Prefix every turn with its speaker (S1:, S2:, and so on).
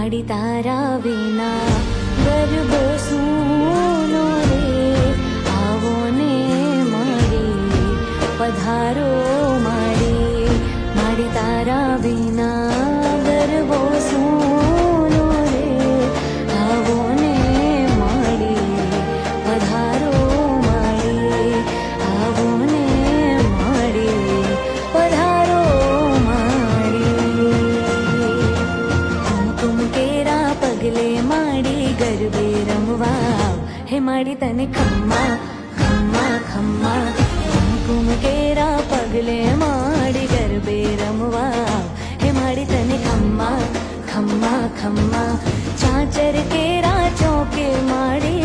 S1: માડી તારા વિના ગરબો સૂનો રે આવો ને માડી પધારો માડી તારા વિના ગરબો સૂનો રે આવો ને માડી પધારો માડી આવો ને માડી પધારો પગલે માડી ગરબે રમવા હે માડી તને ખમ્મા ખમ્મા ખમ્મા કુમકુમ કેરા પગલે માડી ગરબે રમવા હે માડી તને ખમ્મા ખમ્મા ખમ્મા ચાચર કેરા ચોકે માડી